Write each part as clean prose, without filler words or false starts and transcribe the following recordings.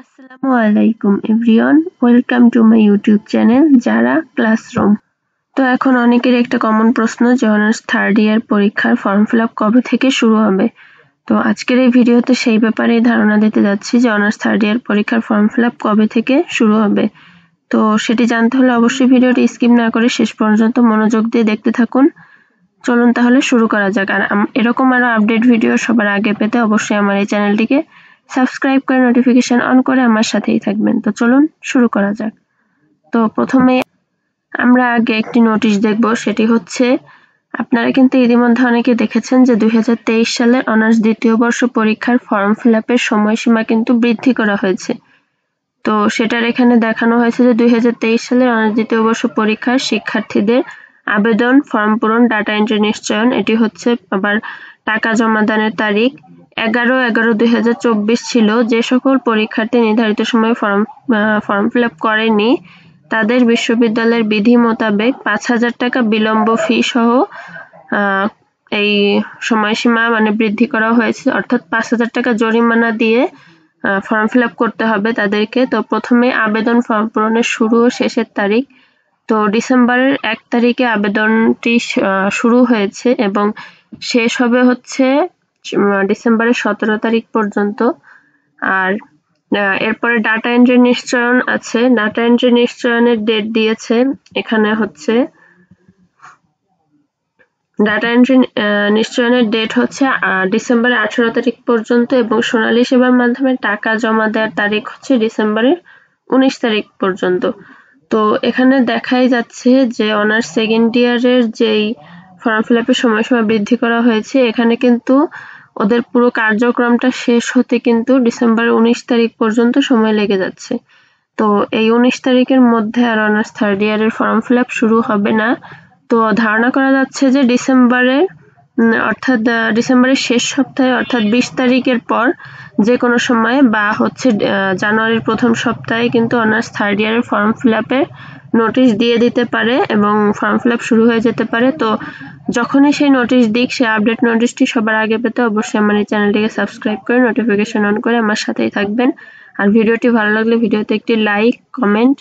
আসসালামু আলাইকুম everyone, welcome to my YouTube channel যারা ক্লাসরুম। তো এখন অনেকের একটা কমন প্রশ্ন যে অনার্স থার্ড ইয়ার পরীক্ষার ফর্ম ফিল আপ কবে থেকে শুরু হবে। তো আজকের এই ভিডিওতে সেই ব্যাপারেই ধারণা দিতে যাচ্ছি যে অনার্স থার্ড ইয়ার পরীক্ষার ফর্ম ফিল আপ কবে থেকে শুরু হবে। তো সেটি জানতে হলে অবশ্যই ভিডিওটি স্কিপ না করে শেষ পর্যন্ত মনোযোগ দিয়ে দেখতে থাকুন। চলুন তাহলে শুরু করা যাক। আর এরকম আরো আপডেট ভিডিও সবার আগে পেতে অবশ্যই আমার এই চ্যানেলটিকে সাবস্ক্রাইব করে নোটিফিকেশন অন করে আমার সাথেই থাকবেন। তো চলুন শুরু করা যাক। তো প্রথমে আমরা আগে একটি নোটিশ দেখব, সেটি হচ্ছে আপনারা কিন্তু ইতিমধ্যে অনেকে দেখেছেন যে 2023 সালের অনার্স দ্বিতীয় বর্ষ পরীক্ষার ফর্ম ফিল আপের সময়সীমা কিন্তু বৃদ্ধি করা হয়েছে। তো সেটার এখানে দেখানো হয়েছে যে 2023 সালের অনার্স দ্বিতীয় বর্ষ পরীক্ষার শিক্ষার্থীদের আবেদন, ফর্ম পূরণ, ডাটা এন্ট্রি নিশ্চয়ন, এটি হচ্ছে আবার টাকা জমাদানের তারিখ 11/11/2024 ছিল। যে সকল পরীক্ষার্থী নির্ধারিত সময়ে ফর্ম ফিল আপ করেনি তাদের বিশ্ববিদ্যালয়ের বিধি মোতাবেক 5,000 টাকা বিলম্ব ফি সহ এই সময়সীমা বৃদ্ধি করা হয়েছে, অর্থাৎ 5,000 টাকা জরিমানা দিয়ে ফর্ম ফিল আপ করতে হবে তাদেরকে। তো প্রথমে আবেদন ফর্ম পূরণের শুরু ও শেষের তারিখ, তো ডিসেম্বরের 1 তারিখে আবেদনটি শুরু হয়েছে এবং শেষ হবে হচ্ছে ডিসেম্বরের 17 তারিখ পর্যন্ত। আর এরপরে ডাটা এন্ট্রি নিশ্চয়ন আছে। ডাটা এন্ট্রি নিশ্চয়নের ডেট দিয়েছে এখানে হচ্ছে ডাটা এন্ট্রি নিশ্চয়নের ডেট হচ্ছে ডিসেম্বরের 18 তারিখ পর্যন্ত এবং সোনালী সেবার মাধ্যমে টাকা জমা দেওয়ার তারিখ হচ্ছে ডিসেম্বরের 19 তারিখ পর্যন্ত। তো এখানে দেখাই যাচ্ছে যে অনার্স সেকেন্ড ইয়ারের যেই ফর্ম ফিল আপের সময়সীমা বৃদ্ধি করা হয়েছে, এখানে কিন্তু ওদের পুরো কার্যক্রমটা শেষ হতে কিন্তু ডিসেম্বরের 19 তারিখ পর্যন্ত সময় লেগে যাচ্ছে। তো এই 19 তারিখের মধ্যে আর অনার্স থার্ড ইয়ারের ফর্ম ফিল আপ শুরু হবে না। তো ধারণা করা যাচ্ছে যে ডিসেম্বরের শেষ সপ্তাহে অর্থাৎ 20 তারিখের পর যে কোনো সময় বা হচ্ছে জানুয়ারির প্রথম সপ্তাহে কিন্তু অনার্স থার্ড ইয়ারের ফর্ম ফিল আপের নোটিশ দিয়ে দিতে পারে এবং ফর্ম ফিল আপ শুরু হয়ে যেতে পারে। তো যখনই সেই নোটিশ দিক, সেই আপডেট নোটিশটি সবার আগে পেতে অবশ্যই আমার এই চ্যানেলটিকে সাবস্ক্রাইব করে নোটিফিকেশন অন করে আমার সাথেই থাকবেন। আর ভিডিওটি ভালো লাগলে ভিডিওতে একটি লাইক, কমেন্ট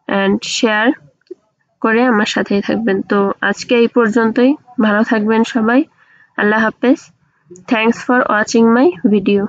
এন্ড শেয়ার করে আমার সাথেই থাকবেন। তো আজকে এই পর্যন্তই। ভালো থাকবেন সবাই। আল্লাহ হাফেজ। Thanks for watching my video.